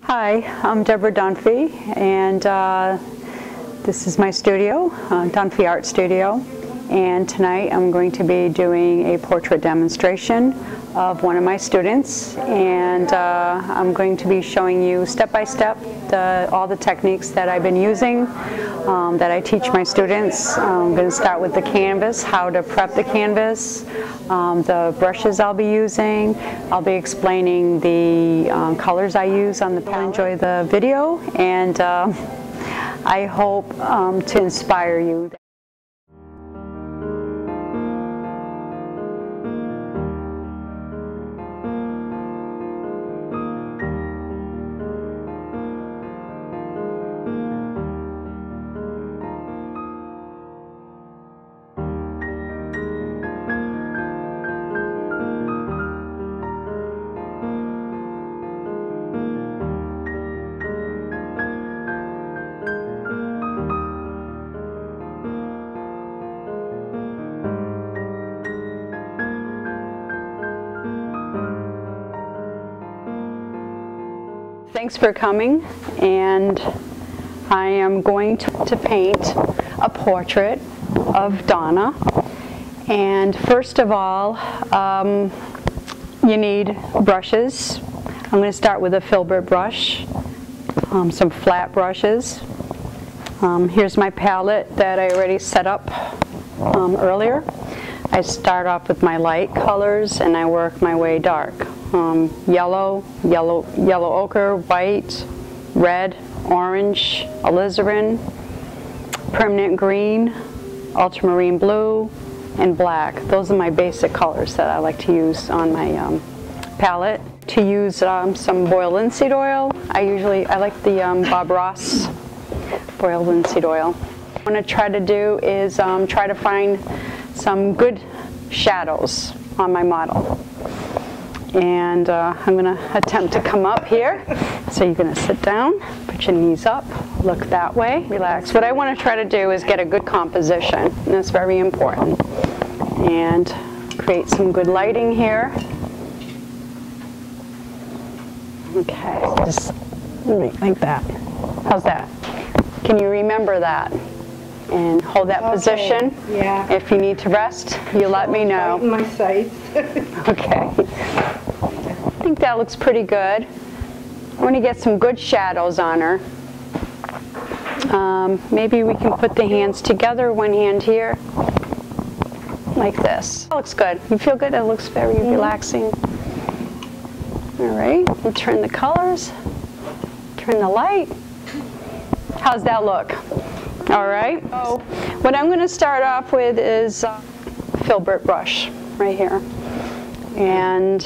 Hi, I'm Deborah Dunphy, and this is my studio, Dunphy Art Studio, and tonight I'm going to be doing a portrait demonstration of one of my students, and I'm going to be showing you step by step all the techniques that I've been using, that I teach my students. I'm going to start with the canvas, how to prep the canvas, the brushes I'll be using. I'll be explaining the colors I use on the palette. Enjoy the video, and I hope to inspire you. Thanks for coming, and I am going to paint a portrait of Donna. And first of all, you need brushes. I'm going to start with a filbert brush, some flat brushes. Here's my palette that I already set up earlier. I start off with my light colors and I work my way dark. Yellow ochre, white, red, orange, alizarin, permanent green, ultramarine blue, and black. Those are my basic colors that I like to use on my palette. To use some boiled linseed oil, I like the Bob Ross boiled linseed oil. What I'm going to try to do is try to find some good shadows on my model. And I'm going to attempt to come up here. So you're going to sit down, put your knees up, look that way, relax. What I want to try to do is get a good composition, and that's very important. And create some good lighting here. Okay, just like that. How's that? Can you remember that? And hold that position. Yeah. If you need to rest, you let me know. Right in my sights. Okay. I think that looks pretty good. I want to get some good shadows on her. Maybe we can put the hands together, one hand here, like this. That looks good. You feel good? It looks very relaxing. All right, we'll turn the colors, turn the light. How's that look? All right, so what I'm going to start off with is a filbert brush right here. And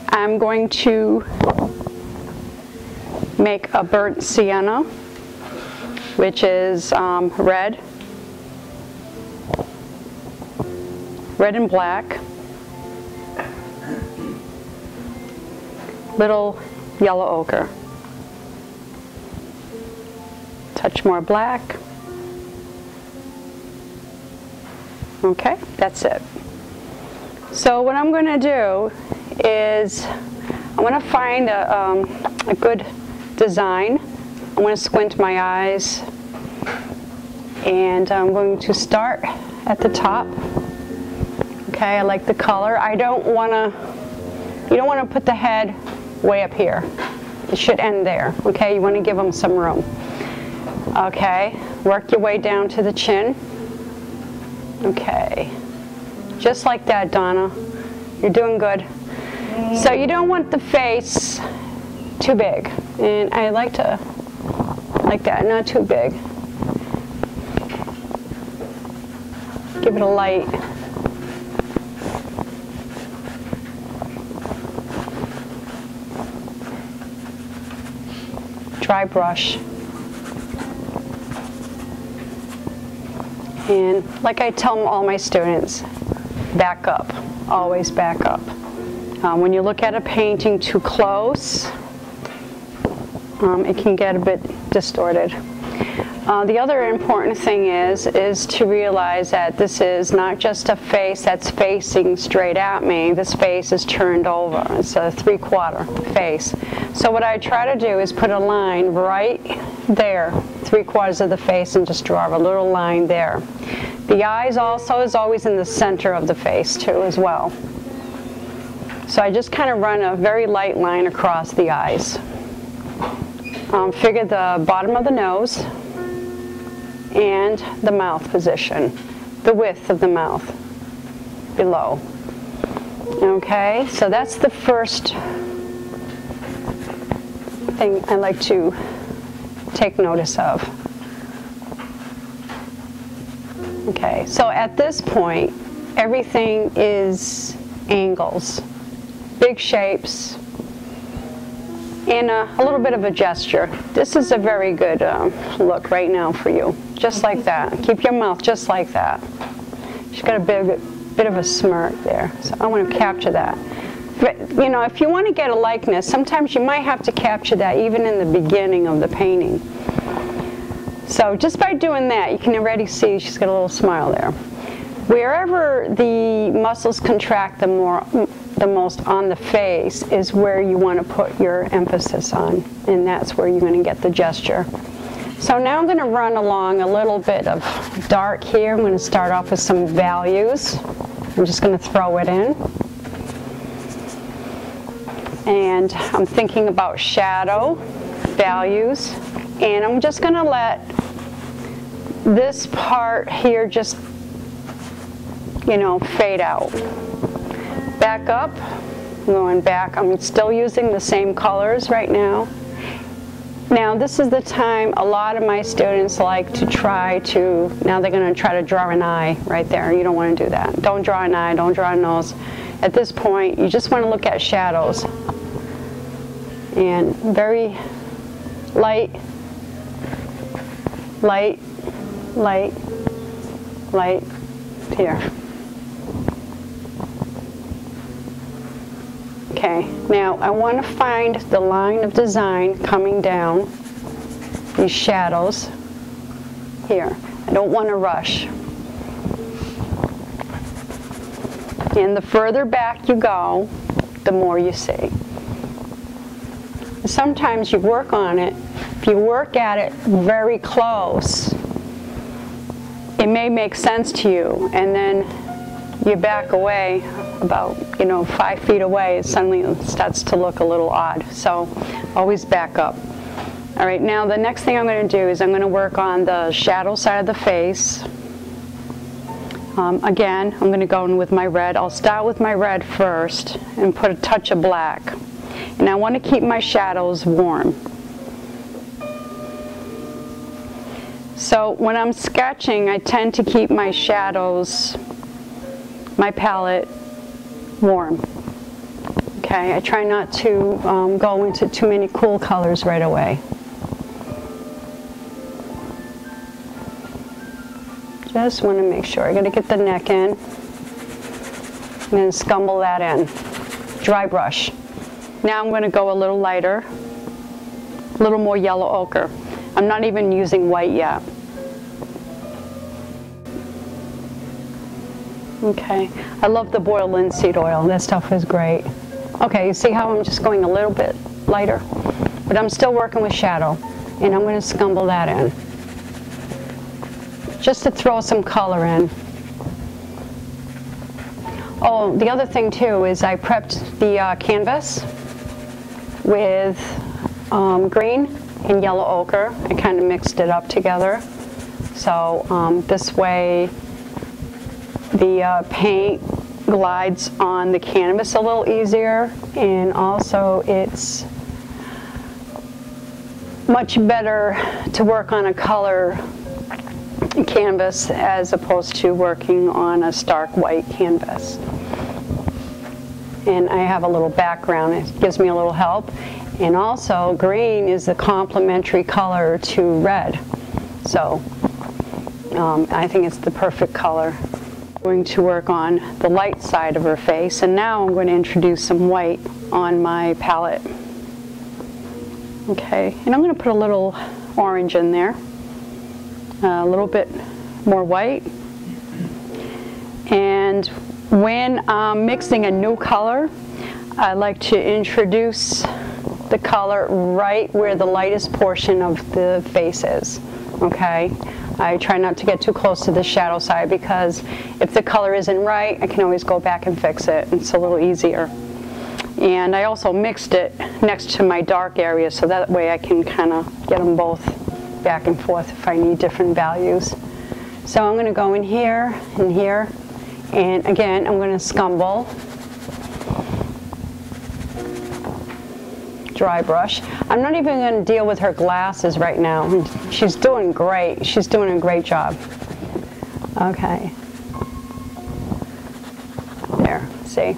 I'm going to make a burnt sienna, which is red and black, little yellow ochre. Touch more black. Okay, that's it. So what I'm going to do is I'm going to find a good design. I'm going to squint my eyes, and I'm going to start at the top. Okay, I like the color. You don't want to put the head way up here. It should end there. Okay, you want to give them some room. Okay, work your way down to the chin. Okay, just like that, Donna. You're doing good. So you don't want the face too big, and I like that, not too big. Give it a light. Dry brush. And like I tell all my students, back up, always back up. When you look at a painting too close, it can get a bit distorted. The other important thing is to realize that this is not just a face that's facing straight at me. This face is turned over. It's a 3/4 face. So what I try to do is put a line right there, 3/4 of the face, and just draw a little line there. The eyes also is always in the center of the face too as well. So I just kind of run a very light line across the eyes. Figure the bottom of the nose and the mouth position, the width of the mouth below. Okay, so that's the first thing I like to take notice of. Okay, so at this point, everything is angles, big shapes, and a little bit of a gesture. This is a very good look right now for you. Just like that. Keep your mouth just like that. She's got a bit of a smirk there, so I want to capture that. But, you know, if you want to get a likeness, sometimes you might have to capture that even in the beginning of the painting. So just by doing that, you can already see she's got a little smile there. Wherever the muscles contract the most on the face is where you want to put your emphasis on, and that's where you're going to get the gesture. So now I'm going to run along a little bit of dark here. I'm going to start off with some values. I'm just going to throw it in. And I'm thinking about shadow, values, and I'm just going to let this part here just, you know, fade out. Back up, I'm going back. I'm still using the same colors right now. Now this is the time a lot of my students like to try to, now they're going to try to draw an eye right there. You don't want to do that. Don't draw an eye, don't draw a nose. At this point, you just want to look at shadows. And very light, light, light, light here. Okay, now I want to find the line of design coming down, these shadows here. I don't want to rush. And the further back you go, the more you see. Sometimes you work on it. If you work at it very close, it may make sense to you, and then you back away about, you know, 5 feet away, it suddenly starts to look a little odd. So always back up. All right, now the next thing I'm going to do is I'm going to work on the shadow side of the face. Again, I'm going to go in with my red. I'll start with my red first and put a touch of black. And I want to keep my shadows warm. So when I'm sketching, I tend to keep my shadows, my palette, warm. Okay, I try not to go into too many cool colors right away. Just want to make sure. I got to get the neck in and then scumble that in. Dry brush. Now I'm going to go a little lighter, a little more yellow ochre. I'm not even using white yet. Okay, I love the boiled linseed oil. That stuff is great. Okay, you see how I'm just going a little bit lighter? But I'm still working with shadow, and I'm going to scumble that in. Just to throw some color in. Oh, the other thing too is I prepped the canvas with green and yellow ochre. I kind of mixed it up together. So this way the paint glides on the canvas a little easier, and also it's much better to work on a color canvas as opposed to working on a stark white canvas. And I have a little background, it gives me a little help. And also green is the complementary color to red. So I think it's the perfect color. I'm going to work on the light side of her face, and now I'm going to introduce some white on my palette. Okay, and I'm going to put a little orange in there. a little bit more white. And when I'm mixing a new color, I like to introduce the color right where the lightest portion of the face is, okay? I try not to get too close to the shadow side, because if the color isn't right, I can always go back and fix it. It's a little easier. And I also mixed it next to my dark area, so that way I can kind of get them both back and forth if I need different values. So I'm going to go in here and here, and again I'm going to scumble. Dry brush. I'm not even going to deal with her glasses right now. She's doing great. She's doing a great job. Okay. There, see?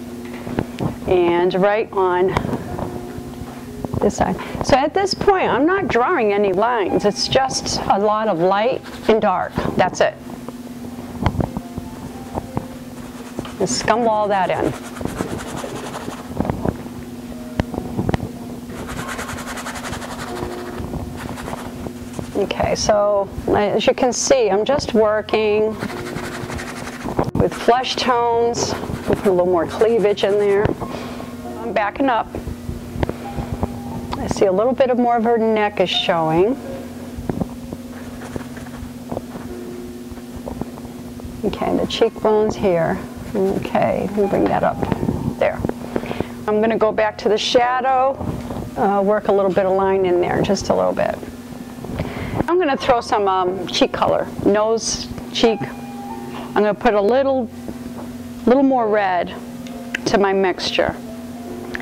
And right on this side. So at this point, I'm not drawing any lines. It's just a lot of light and dark. That's it. Just scumble all that in. Okay, so as you can see, I'm just working with flesh tones. Put a little more cleavage in there. I'm backing up. I see a little bit of more of her neck is showing. Okay, the cheekbones here. Okay, let me bring that up. There. I'm going to go back to the shadow, work a little bit of line in there, just a little bit. I'm going to throw some cheek color, nose, cheek. I'm going to put a little more red to my mixture.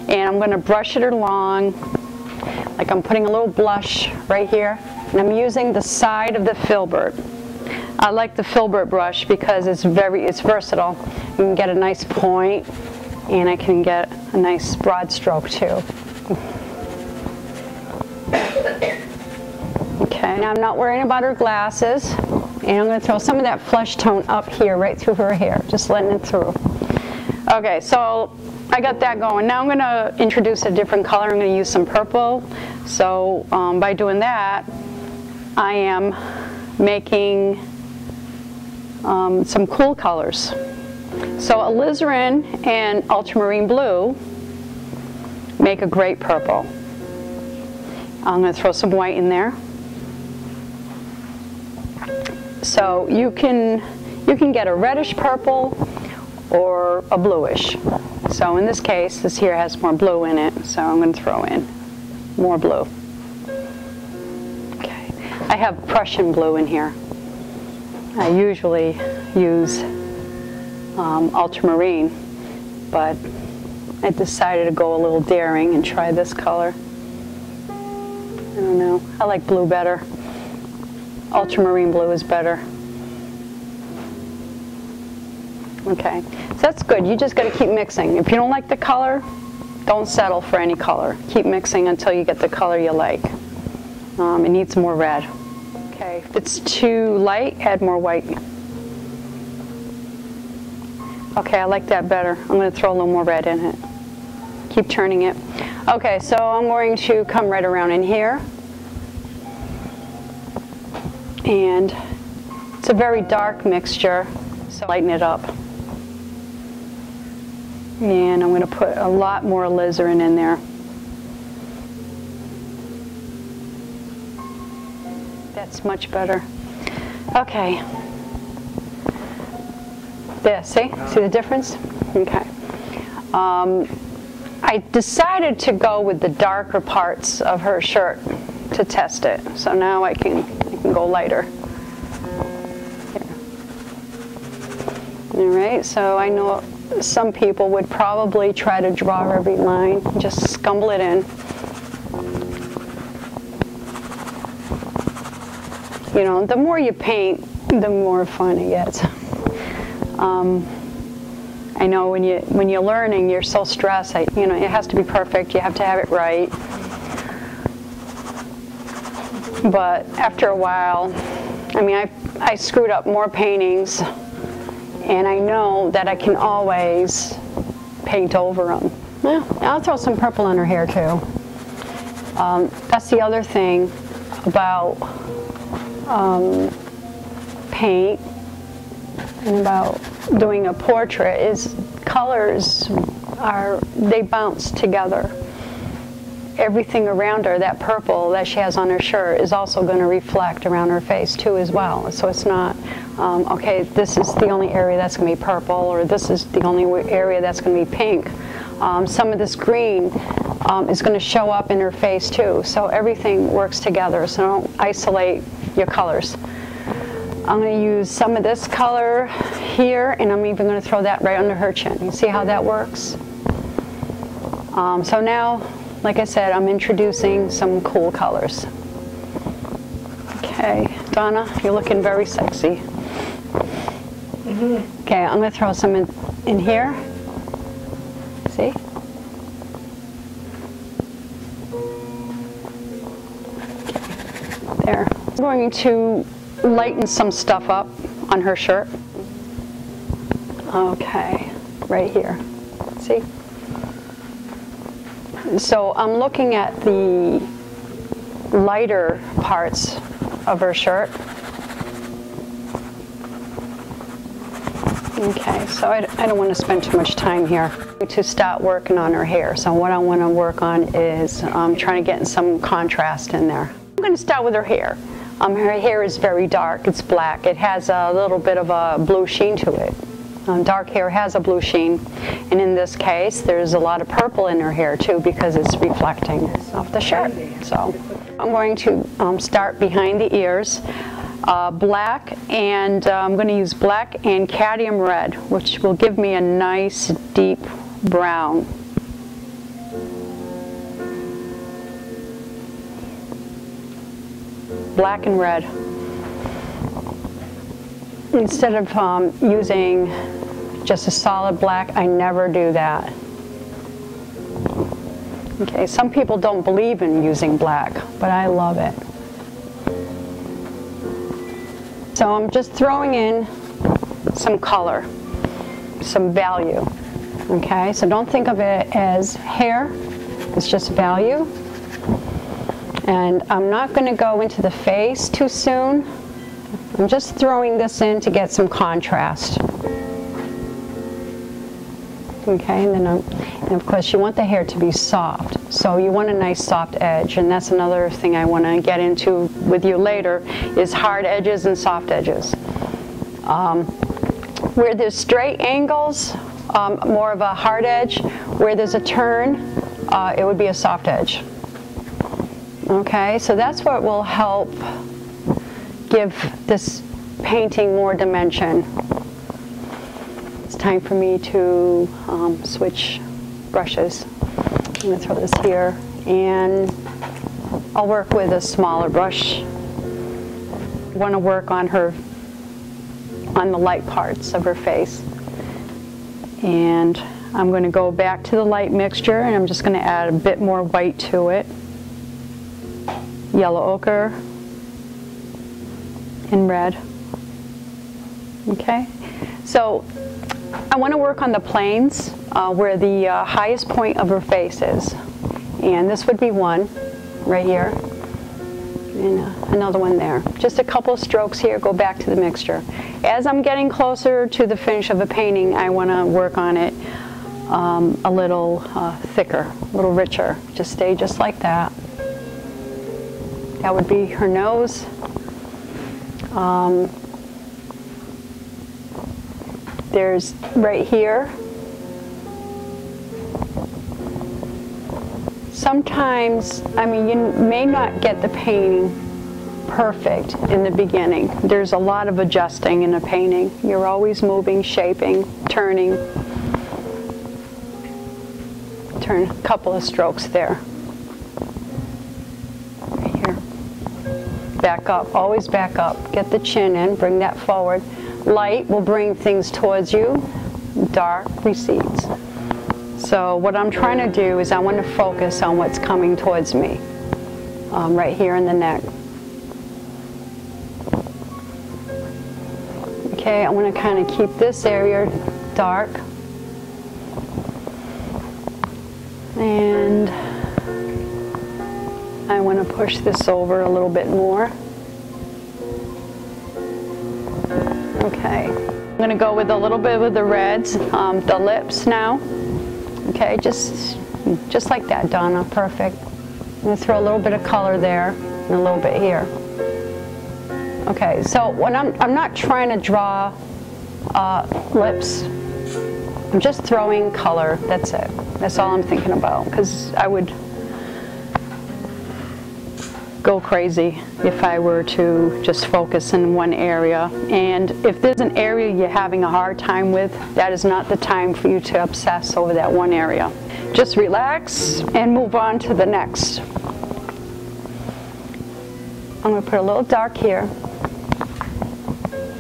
And I'm going to brush it along, like I'm putting a little blush right here. And I'm using the side of the filbert. I like the filbert brush because it's versatile. You can get a nice point, and I can get a nice broad stroke too. Okay, now I'm not worrying about her glasses, and I'm going to throw some of that flesh tone up here, right through her hair, just letting it through. Okay, so I got that going. Now I'm going to introduce a different color. I'm going to use some purple. So by doing that, I am making some cool colors. So alizarin and ultramarine blue make a great purple. I'm going to throw some white in there. So you can get a reddish purple or a bluish. So in this case, this here has more blue in it, so I'm going to throw in more blue. Okay, I have Prussian blue in here. I usually use ultramarine, but I decided to go a little daring and try this color. I don't know, I like blue better. Ultramarine blue is better. Okay, so that's good. You just got to keep mixing. If you don't like the color, don't settle for any color. Keep mixing until you get the color you like. It needs more red. Okay, if it's too light, add more white. Okay, I like that better. I'm going to throw a little more red in it. Keep turning it. Okay, so I'm going to come right around in here. And it's a very dark mixture, so lighten it up. And I'm going to put a lot more alizarin in there. That's much better. Okay. There, see the difference? Okay. I decided to go with the darker parts of her shirt to test it. So now I can go lighter. All right, so I know some people would probably try to draw every line, just scumble it in. You know, the more you paint, the more fun it gets. I know when you're learning, you're so stressed. You know, it has to be perfect. You have to have it right. But after a while, I mean, I screwed up more paintings, and I know that I can always paint over them. Yeah, I'll throw some purple on her hair too. That's the other thing about paint and about doing a portrait is colors they bounce together. Everything around her, that purple that she has on her shirt, is also going to reflect around her face too as well. So it's not, okay, this is the only area that's going to be purple, or this is the only area that's going to be pink. Some of this green is going to show up in her face too. So everything works together, so don't isolate your colors. I'm going to use some of this color here, and I'm even going to throw that right under her chin. You see how that works? So now, like I said, I'm introducing some cool colors. Okay, Donna, you're looking very sexy. Okay, I'm going to throw some in here. See? Okay. There. I'm going to lighten some stuff up on her shirt. Okay, right here. See? So I'm looking at the lighter parts of her shirt. Okay, so I don't want to spend too much time here to start working on her hair. So what I want to work on is trying to get some contrast in there. I'm going to start with her hair. Her hair is very dark. It's black. It has a little bit of a blue sheen to it. Dark hair has a blue sheen, and in this case there's a lot of purple in her hair too because it's reflecting off the shirt. So I'm going to start behind the ears, black, and I'm going to use black and cadmium red, which will give me a nice deep brown. Black and red. Instead of using just a solid black, I never do that. Okay, some people don't believe in using black, but I love it. So I'm just throwing in some color, some value. Okay, so don't think of it as hair, it's just value. And I'm not going to go into the face too soon. I'm just throwing this in to get some contrast. Okay, and then and of course you want the hair to be soft, so you want a nice soft edge, and that's another thing I want to get into with you later is hard edges and soft edges. Where there's straight angles, more of a hard edge. Where there's a turn, it would be a soft edge. Okay, so that's what will help give this painting more dimension. It's time for me to switch brushes. I'm going to throw this here, and I'll work with a smaller brush. I want to work on the light parts of her face. And I'm going to go back to the light mixture, and I'm just going to add a bit more white to it. Yellow ochre and red. Okay, so I want to work on the planes where the highest point of her face is, and this would be one right here, and another one there. Just a couple of strokes here. Go back to the mixture. As I'm getting closer to the finish of a painting, I want to work on it a little thicker, a little richer. Just stay just like that. That would be her nose. There's right here. Sometimes, I mean, you may not get the painting perfect in the beginning. There's a lot of adjusting in a painting. You're always moving, shaping, turning. Turn a couple of strokes there. Back up, always back up. Get the chin in, bring that forward. Light will bring things towards you, dark recedes. So what I'm trying to do is I want to focus on what's coming towards me, right here in the neck. Okay, I want to kind of keep this area dark. And I want to push this over a little bit more. Okay, I'm going to go with a little bit with the reds, the lips now. Okay, just like that, Donna, perfect. I'm going to throw a little bit of color there and a little bit here. Okay, so when I'm not trying to draw lips, I'm just throwing color, that's it. That's all I'm thinking about, because I would go crazy if I were to just focus in one area. And if there's an area you're having a hard time with, that is not the time for you to obsess over that one area. Just relax and move on to the next. I'm going to put a little dark here.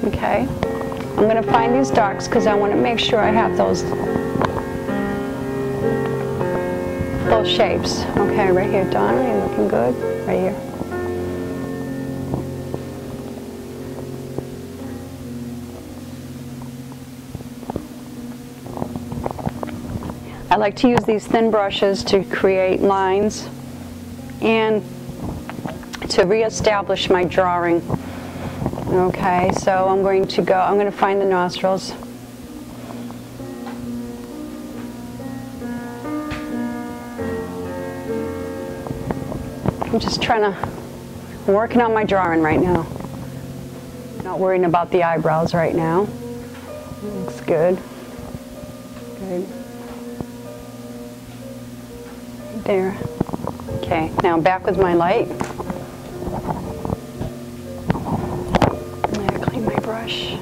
Okay, I'm going to find these darks because I want to make sure I have those shapes. Okay, right here, Donna, you're looking good. Right here. I like to use these thin brushes to create lines and to reestablish my drawing. Okay, so I'm going to find the nostrils. I'm working on my drawing right now. Not worrying about the eyebrows right now. Looks good. Good. There. Okay, now back with my light. There, clean my brush.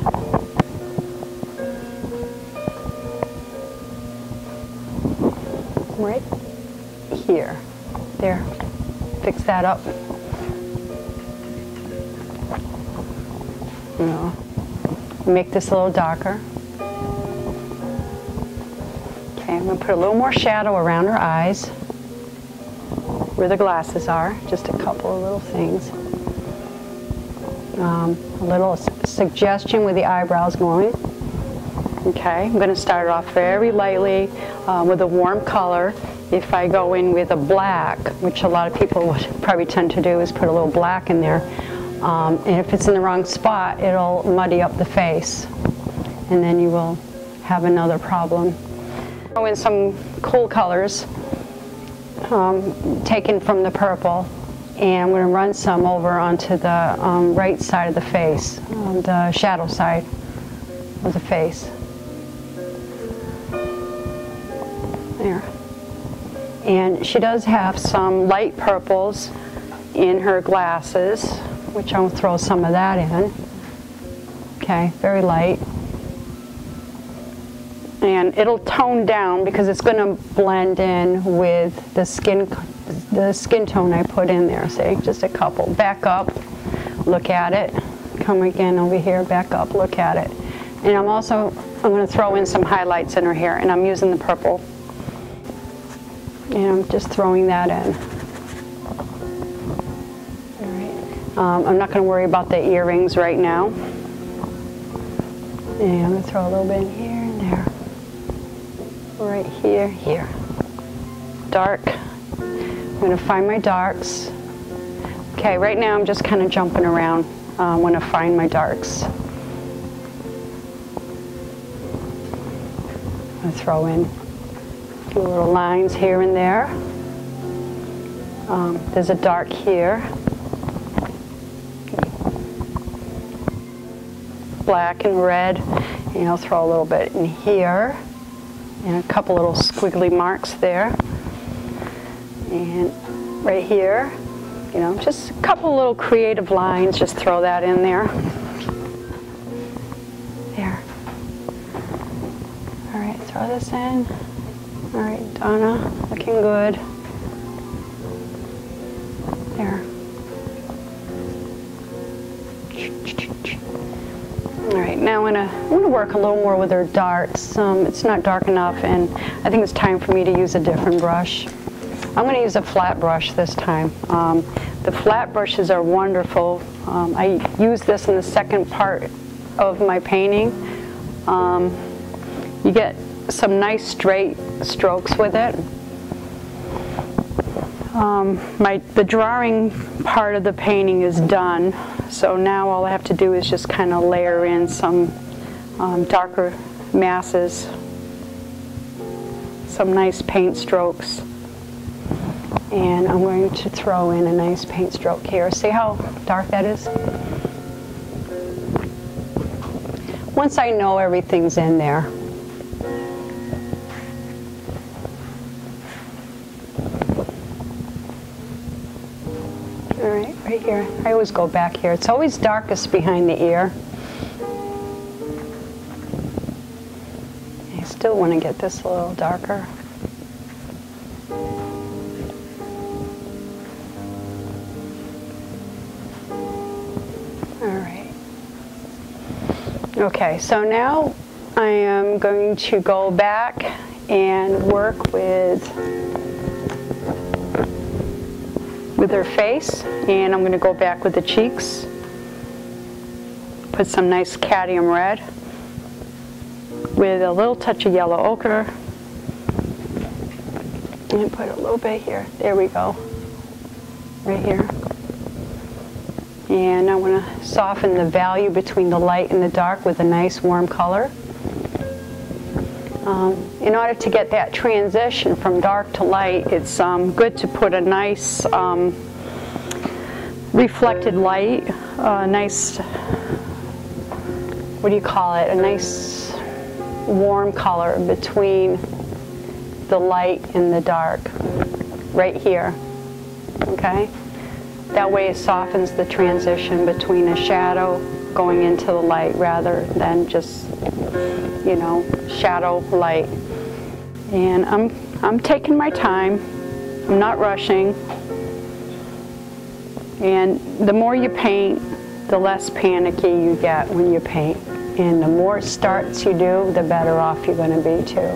Right here. There. Fix that up. No. Make this a little darker. Okay, I'm going to put a little more shadow around her eyes, where the glasses are. Just a couple of little things. A little suggestion with the eyebrows going. Okay, I'm going to start off very lightly with a warm color. If I go in with a black, which a lot of people would probably tend to do, is put a little black in there. And if it's in the wrong spot, it'll muddy up the face. And then you will have another problem. Throw in some cool colors taken from the purple. And I'm going to run some over onto the right side of the face, the shadow side of the face. There. And she does have some light purples in her glasses, which I'll throw some of that in. Okay, very light. And it'll tone down because it's going to blend in with the skin tone I put in there. See, just a couple. Back up, look at it. Come again over here, back up, look at it. And I'm going to throw in some highlights in her hair, and I'm using the purple. And I'm just throwing that in. All right. I'm not going to worry about the earrings right now. And I'm going to throw a little bit in here and there. Right here, here. Dark. I'm going to find my darks. Okay, right now I'm just kind of jumping around when I find my darks. I'm going to throw in a few little lines here and there. There's a dark here. Black and red. And I'll throw a little bit in here. And a couple little squiggly marks there. And right here, you know, just a couple little creative lines, just throw that in there. There. All right, throw this in. All right, Donna, looking good. There. All right, now I'm gonna work a little more with her darts. It's not dark enough, and I think it's time for me to use a different brush. I'm going to use a flat brush this time. The flat brushes are wonderful. I use this in the second part of my painting. You get some nice straight strokes with it. The drawing part of the painting is done, So now all I have to do is just kind of layer in some darker masses, some nice paint strokes. And I'm going to throw in a nice paint stroke here. See how dark that is? Once I know everything's in there. All right, right here. I always go back here. It's always darkest behind the ear. I still want to get this a little darker. All right. Okay, so now I am going to go back and work with her face, and I'm going to go back with the cheeks. Put some nice cadmium red with a little touch of yellow ochre, and put a little bit here. There we go, right here. And I want to soften the value between the light and the dark with a nice warm color. In order to get that transition from dark to light, it's good to put a nice reflected light, a nice, what do you call it, a nice warm color between the light and the dark, right here, okay? That way it softens the transition between a shadow going into the light rather than just, you know, shadow light. And I'm taking my time. I'm not rushing. And the more you paint, the less panicky you get when you paint. And the more starts you do, the better off you're going to be too.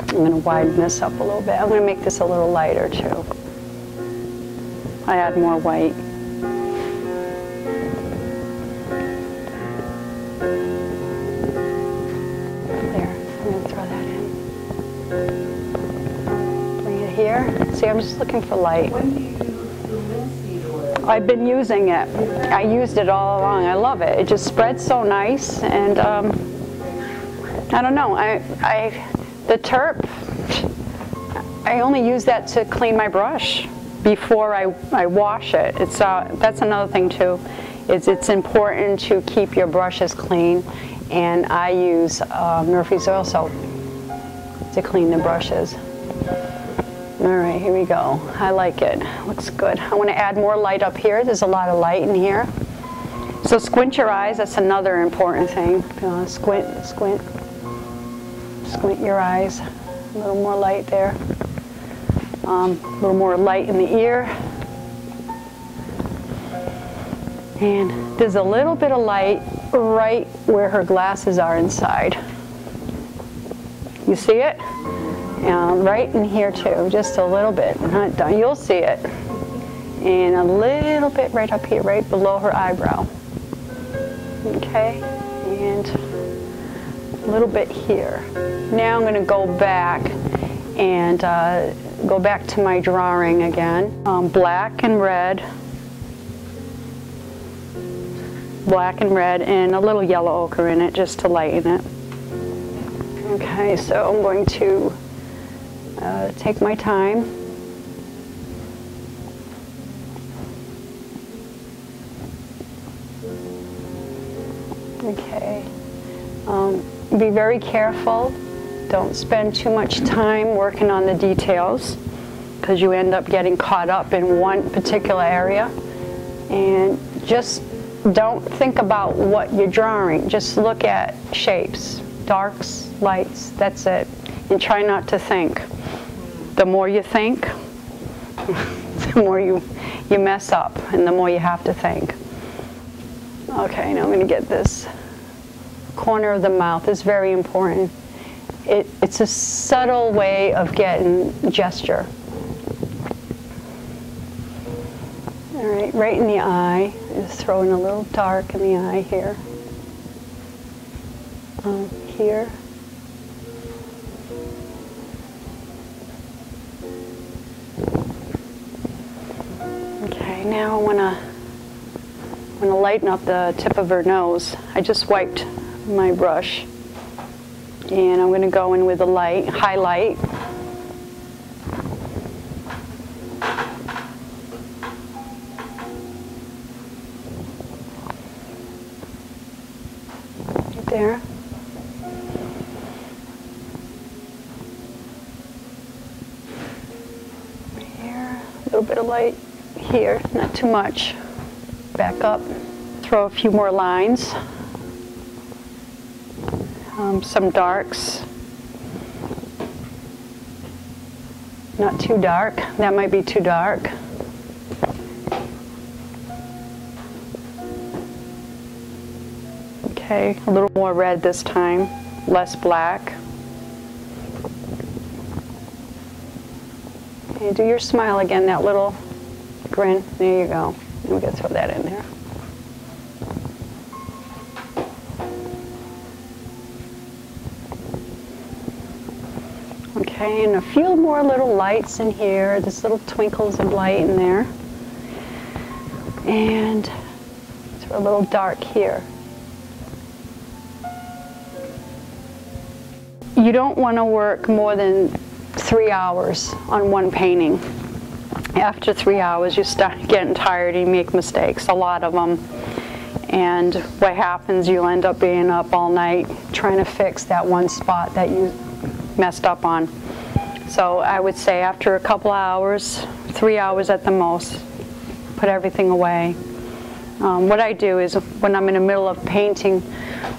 I'm going to widen this up a little bit. I'm going to make this a little lighter too. I add more white. See, I'm just looking for light. When do you use the linseed oil? I've been using it. I used it all along. I love it. It just spreads so nice, and I don't know. The terp, I only use that to clean my brush before I wash it. It's that's another thing too. It's important to keep your brushes clean, and I use Murphy's oil soap to clean the brushes. All right, here we go. I like it. Looks good. I want to add more light up here. There's a lot of light in here. So squint your eyes. That's another important thing. Squint your eyes. A little more light there. A little more light in the ear. And there's a little bit of light right where her glasses are inside. You see it? Right in here too, just a little bit. Not done. You'll see it. And a little bit right up here, right below her eyebrow. Okay, and a little bit here. Now I'm going to go back and go back to my drawing again. Black and red, and a little yellow ochre in it just to lighten it. Okay, so I'm going to take my time. Okay. Be very careful. Don't spend too much time working on the details because you end up getting caught up in one particular area. And just don't think about what you're drawing. Just look at shapes, darks, lights, that's it. And try not to think. The more you think, the more you mess up, and the more you have to think. Okay, now I'm going to get this corner of the mouth. It's very important. It's a subtle way of getting gesture. All right, right in the eye. Just throwing a little dark in the eye here. Here. Okay, now I want to going to lighten up the tip of her nose. I just wiped my brush, and I'm going to go in with a light, highlight. Right there. Right here, a little bit of light here, not too much. Back up, throw a few more lines. Some darks. Not too dark. That might be too dark. Okay, a little more red this time, less black. Okay, do your smile again, that little grin. There you go. We're going to throw that in there. Okay, and a few more little lights in here, just little twinkles of light in there. And throw a little dark here. You don't want to work more than 3 hours on one painting. After 3 hours, you start getting tired and you make mistakes, a lot of them. And what happens, you'll end up being up all night trying to fix that one spot that you messed up on. So I would say after a couple hours, 3 hours at the most, put everything away. What I do is when I'm in the middle of painting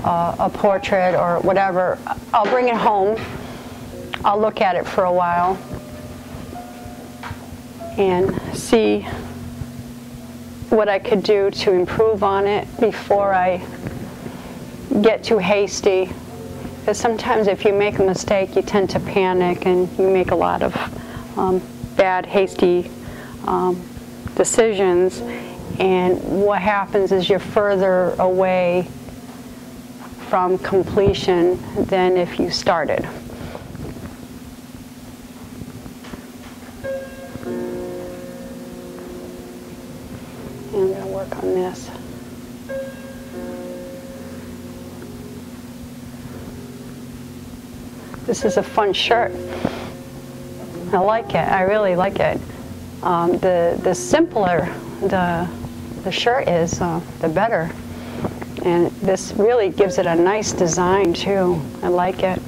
a portrait or whatever, I'll bring it home, I'll look at it for a while and see what I could do to improve on it before I get too hasty. Because sometimes if you make a mistake, you tend to panic and you make a lot of bad, hasty decisions. And what happens is you're further away from completion than if you started. And I'm going to work on this. This is a fun shirt. I like it. I really like it. The simpler the shirt is, the better. And this really gives it a nice design too. I like it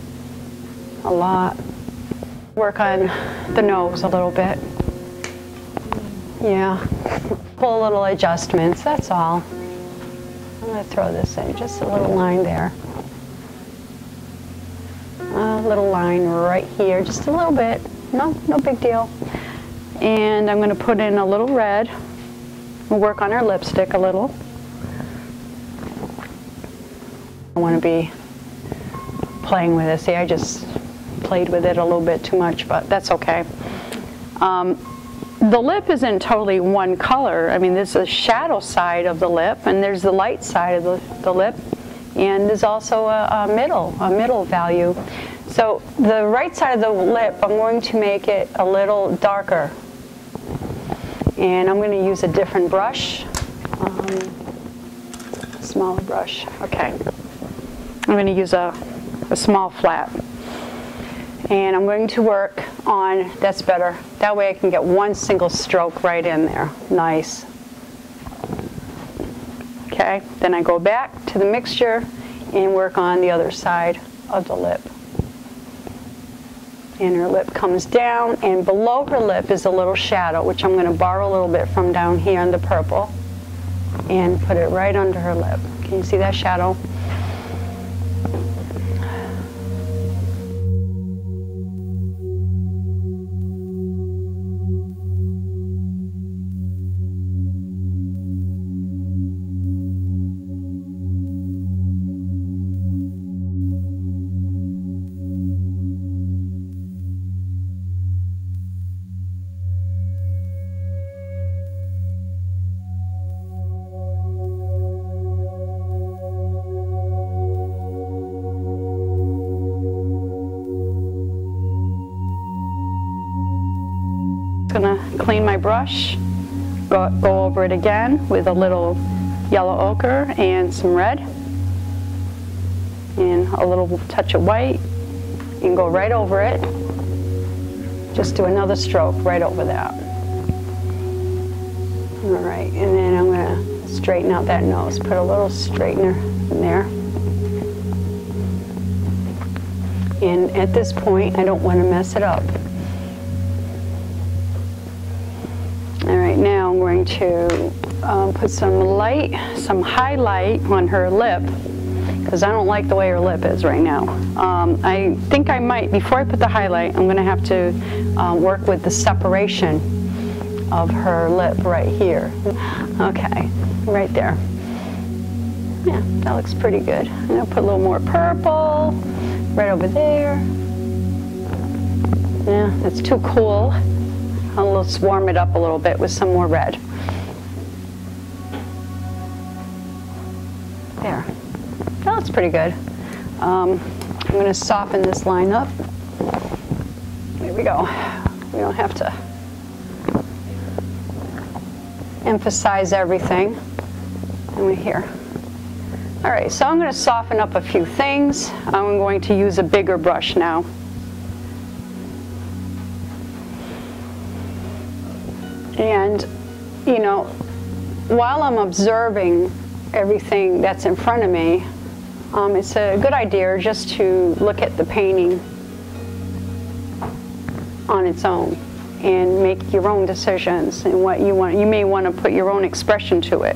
a lot. Work on the nose a little bit. Yeah. Pull little adjustments, that's all. I'm going to throw this in, just a little line there. A little line right here, just a little bit. No big deal. And I'm going to put in a little red. We'll work on our lipstick a little. I want to be playing with it. See, I just played with it a little bit too much, but that's okay. The lip isn't totally one color. I mean, there's a shadow side of the lip, and there's the light side of the lip, and there's also a middle value. So the right side of the lip, I'm going to make it a little darker. And I'm going to use a different brush, smaller brush. Okay. I'm going to use a small flat. And I'm going to work on, that's better. That way I can get one single stroke right in there. Nice. Okay. Then I go back to the mixture and work on the other side of the lip. And her lip comes down, and below her lip is a little shadow, which I'm going to borrow a little bit from down here in the purple and put it right under her lip. Can you see that shadow? Gonna clean my brush, go over it again with a little yellow ochre and some red and a little touch of white, and go right over it. Just do another stroke right over that. All right, and then I'm going to straighten out that nose. Put a little straightener in there. And at this point, I don't want to mess it up. All right, now I'm going to put some highlight on her lip, because I don't like the way her lip is right now. I think I might, before I put the highlight, I'm going to have to work with the separation of her lip right here. Okay, right there. Yeah, that looks pretty good. I'm going to put a little more purple right over there. Yeah, that's too cool. Let's warm it up a little bit with some more red. There. That looks pretty good. I'm going to soften this line up. There we go. We don't have to emphasize everything. And we're here. All right, so I'm going to soften up a few things. I'm going to use a bigger brush now. And, you know, while I'm observing everything that's in front of me, it's a good idea just to look at the painting on its own and make your own decisions and what you want. You may want to put your own expression to it,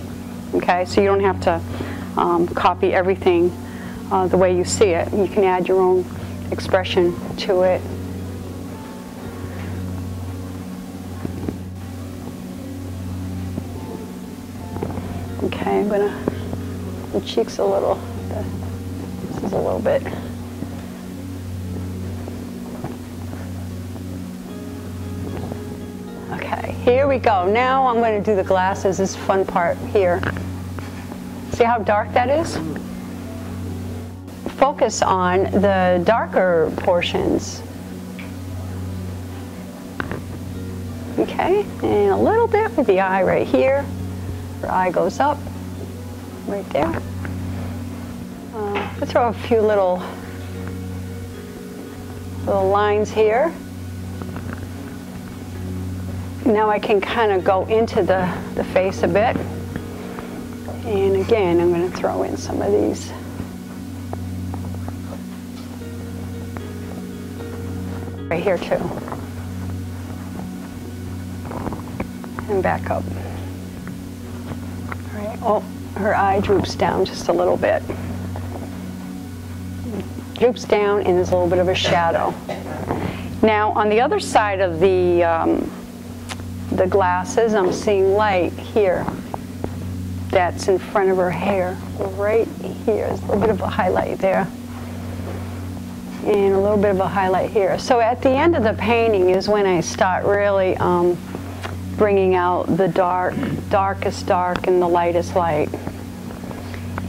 okay? So you don't have to copy everything the way you see it. You can add your own expression to it. Okay, I'm gonna, the cheeks a little, this is a little bit. Okay, here we go. Now I'm going to do the glasses, this fun part here. See how dark that is? Focus on the darker portions. Okay, and a little bit with the eye right here. Her eye goes up, right there. I'll throw a few little lines here. Now I can kind of go into the face a bit. And again, I'm going to throw in some of these. Right here too. And back up. All right. Oh, her eye droops down just a little bit. Droops down and there's a little bit of a shadow. Now on the other side of the glasses, I'm seeing light here. That's in front of her hair, right here. There's a little bit of a highlight there. And a little bit of a highlight here. So at the end of the painting is when I start really bringing out the darkest dark and the lightest light.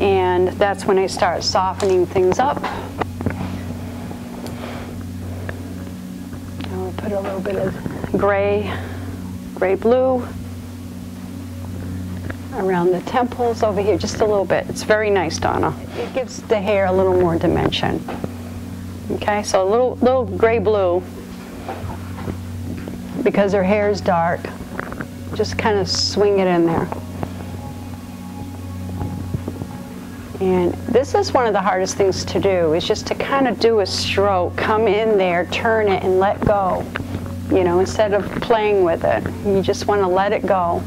And that's when I start softening things up. I'll put a little bit of gray blue around the temples over here, just a little bit. It's very nice, Donna. It gives the hair a little more dimension. Okay, so a little gray blue, because her hair is dark. Just kind of swing it in there. And this is one of the hardest things to do, is just to kind of do a stroke, come in there, turn it, and let go. You know, instead of playing with it, you just want to let it go.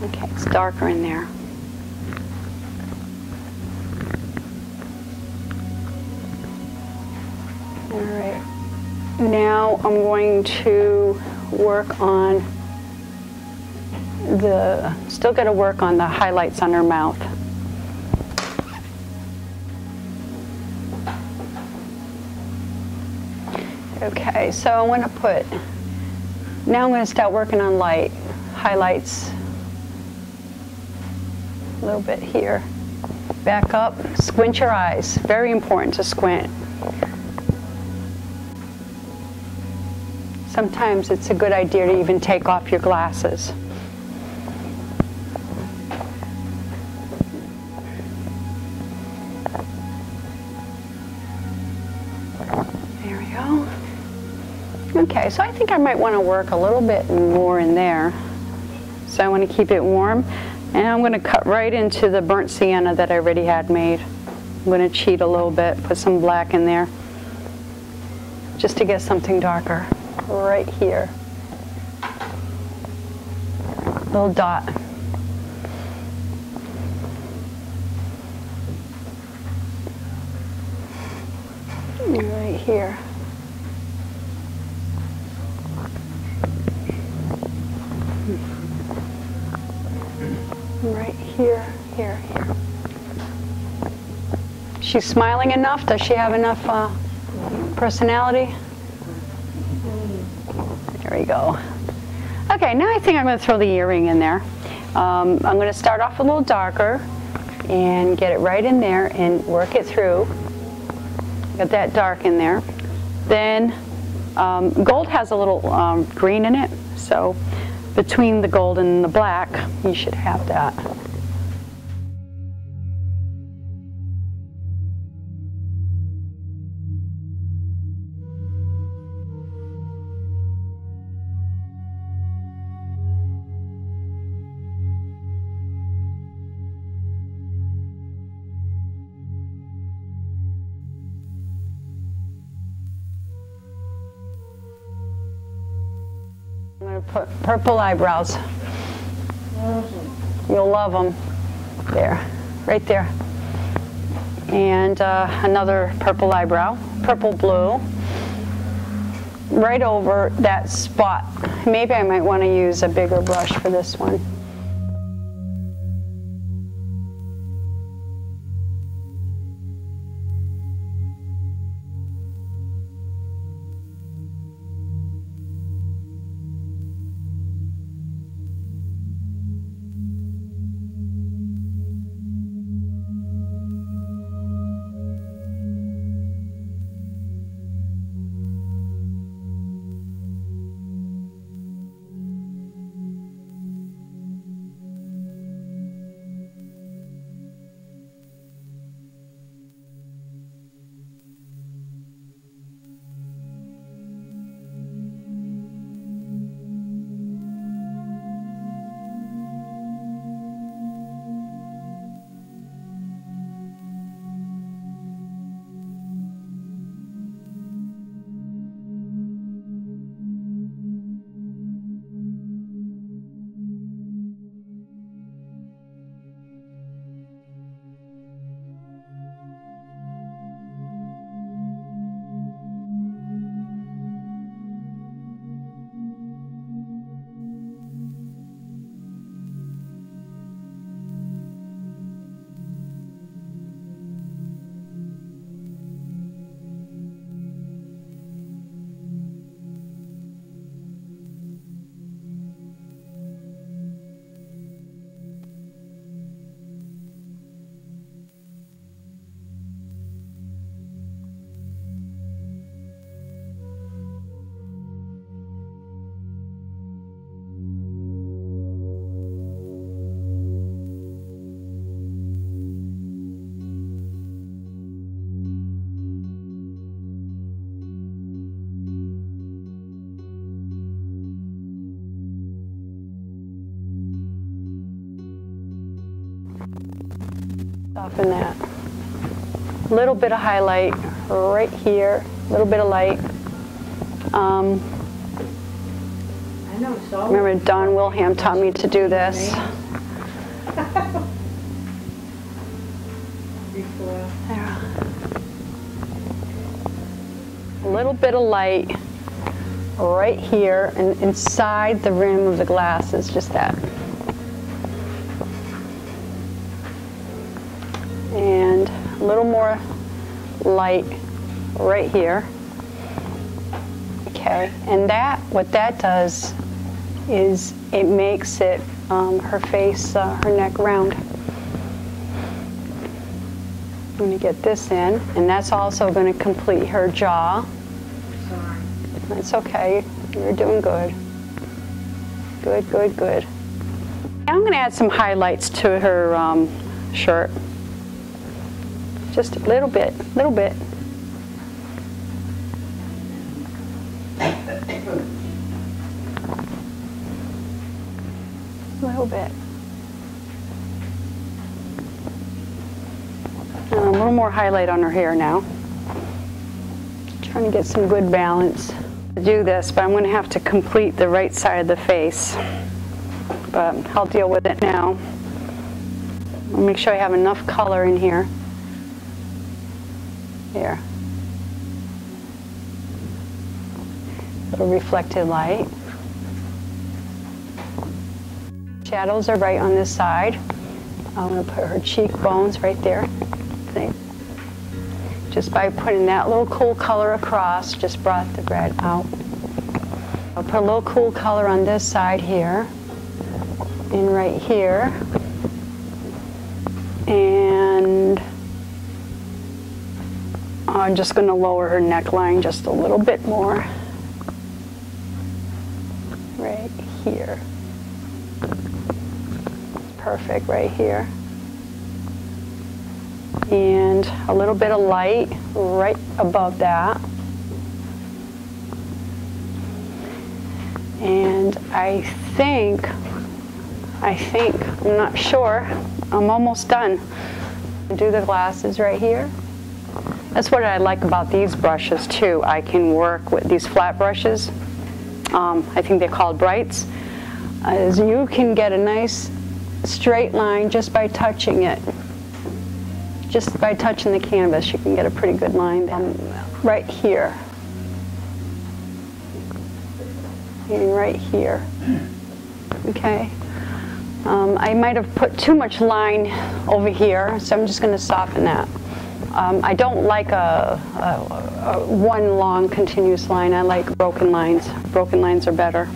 Okay, it's darker in there. All right. Now I'm going to work on still got to work on the highlights on her mouth. Okay, so I want to now I'm going to start working on light, highlights, a little bit here. Back up, squint your eyes, very important to squint. sometimes it's a good idea to even take off your glasses. There we go. Okay, so I think I might want to work a little bit more in there. So I want to keep it warm. And I'm going to cut right into the burnt sienna that I already had made. I'm going to cheat a little bit, put some black in there, just to get something darker right here. Little dot. Right here. Right here, here, here. She's smiling enough? Does she have enough personality? There we go. Okay, now I think I'm going to throw the earring in there. I'm going to start off a little darker and get it right in there and work it through. Get that dark in there. Then gold has a little green in it, so between the gold and the black, you should have that. I'm going to put purple eyebrows. You'll love them. There, right there. And another purple eyebrow, purple blue, right over that spot. Maybe I might want to use a bigger brush for this one. Soften that. A little bit of highlight right here, a little bit of light. Remember, Don Wilhelm taught me to do this. There. A little bit of light right here and inside the rim of the glasses, just that. And a little more light right here. Okay, and what that does is it makes it her face, her neck round. I'm going to get this in, and that's also going to complete her jaw. It's okay. You're doing good. Good, good, good. I'm going to add some highlights to her shirt. Just a little bit, little bit. A little bit. And a little more highlight on her hair now. Trying to get some good balance. To do this, but I'm going to have to complete the right side of the face. But I'll deal with it now. I'll make sure I have enough color in here. There. A little reflected light. Shadows are right on this side. I'm going to put her cheekbones right there. See? Just by putting that little cool color across, just brought the red out. I'll put a little cool color on this side here, and right here, and I'm just going to lower her neckline just a little bit more, right here. Perfect, right here. And a little bit of light right above that. And I think, I'm not sure, I'm almost done. Do the glasses right here. That's what I like about these brushes too. I can work with these flat brushes. I think they're called Brights. As you can get a nice straight line just by touching it. Just by touching the canvas, you can get a pretty good line right here. And right here. Okay. I might have put too much line over here, so I'm just going to soften that. I don't like a one long continuous line. I like broken lines. Broken lines are better.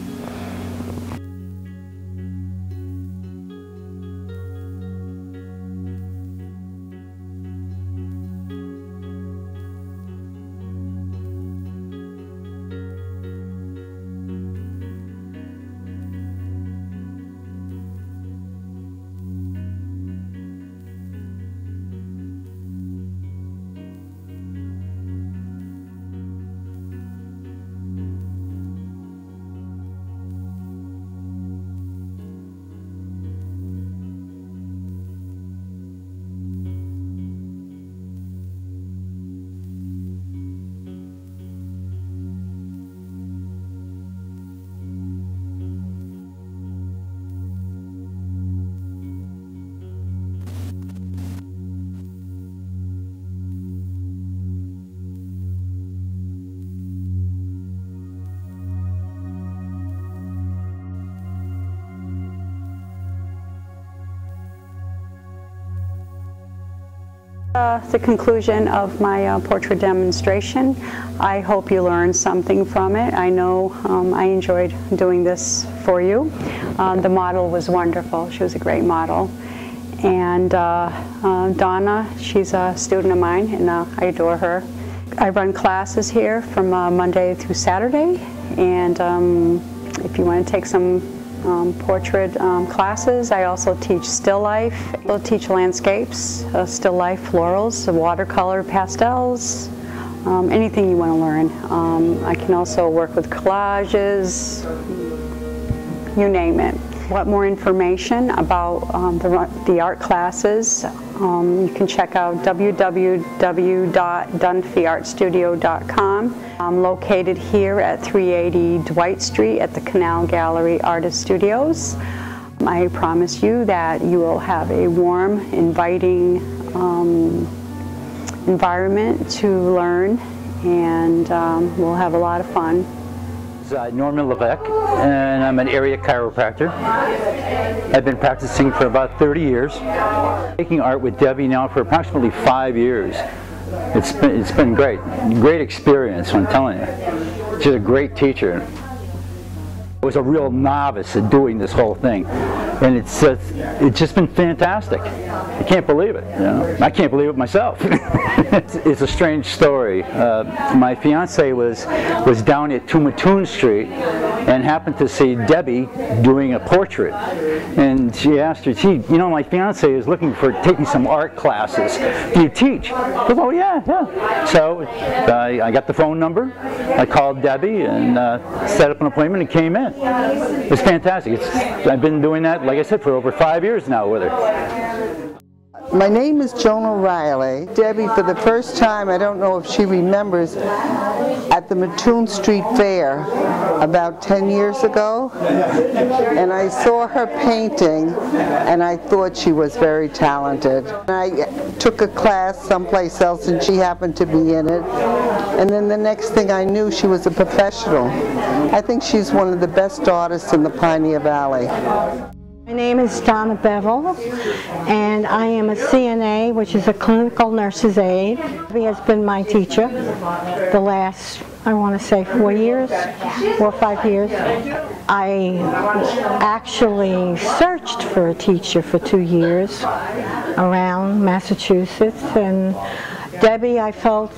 The conclusion of my portrait demonstration. I hope you learned something from it. I know I enjoyed doing this for you. The model was wonderful. She was a great model. And Donna, she's a student of mine, and I adore her. I run classes here from Monday through Saturday, and if you want to take some portrait classes. I also teach still life. I teach landscapes, still life, florals, watercolor, pastels, anything you want to learn. I can also work with collages, you name it. Want more information about the art classes, you can check out www.dunphyartstudio.com. I'm located here at 380 Dwight Street at the Canal Gallery Artist Studios. I promise you that you will have a warm, inviting environment to learn, and we'll have a lot of fun. Norman Levesque, and I'm an area chiropractor. I've been practicing for about 30 years. Making art with Debbie now for approximately 5 years. It's been great experience, I'm telling you. She's a great teacher. I was a real novice at doing this whole thing, and it's just been fantastic. I can't believe it. You know? I can't believe it myself. It's a strange story. My fiance was down at Tumatoon Street and happened to see Debbie doing a portrait, and she asked her, "Gee, you know, my fiance is looking for taking some art classes. Do you teach?" I said, "Oh yeah." So I got the phone number. I called Debbie and set up an appointment and came in. It's fantastic. I've been doing that, like I said, for over 5 years now with her. My name is Joan O'Reilly. Debbie, for the first time, I don't know if she remembers, at the Mattoon Street Fair about 10 years ago, and I saw her painting and I thought she was very talented. I took a class someplace else and she happened to be in it, and then the next thing I knew, she was a professional. I think she's one of the best artists in the Pioneer Valley. My name is Donna Bevel, and I am a CNA, which is a clinical nurse's aide. She has been my teacher the last, I want to say, 4 years, 4 or 5 years. I actually searched for a teacher for 2 years around Massachusetts, and Debbie, I felt,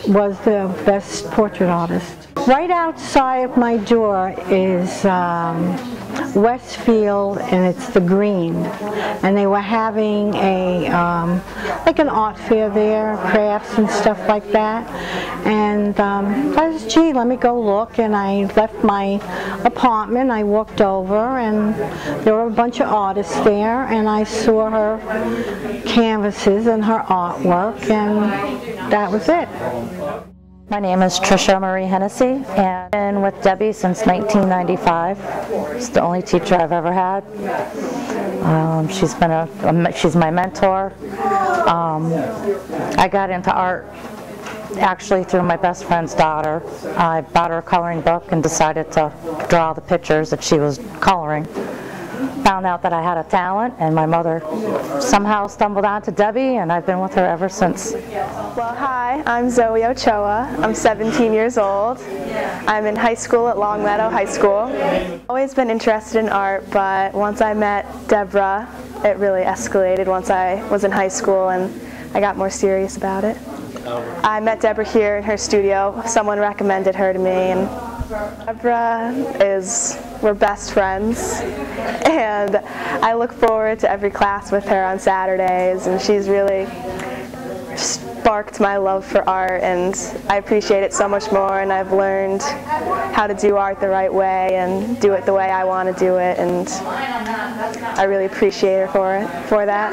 was the best portrait artist. Right outside of my door is Westfield, and it's the Green, and they were having a like an art fair there, crafts and stuff like that, and I said, "Gee, let me go look," and I left my apartment. I walked over, and there were a bunch of artists there, and I saw her canvases and her artwork, and that was it. My name is Tricia Marie Hennessy, and I've been with Debbie since 1995. She's the only teacher I've ever had. She's my mentor. I got into art actually through my best friend's daughter. I bought her a coloring book and decided to draw the pictures that she was coloring. Found out that I had a talent, and my mother somehow stumbled onto Debbie, and I've been with her ever since. Well, hi, I'm Zoe Ochoa. I'm 17 years old. I'm in high school at Longmeadow High School. I've always been interested in art, but once I met Deborah, it really escalated once I was in high school, and I got more serious about it. I met Deborah here in her studio. Someone recommended her to me, and Deborah we're best friends, and I look forward to every class with her on Saturdays, and she's really sparked my love for art, and I appreciate it so much more, and I've learned how to do art the right way and do it the way I want to do it, and I really appreciate her for that.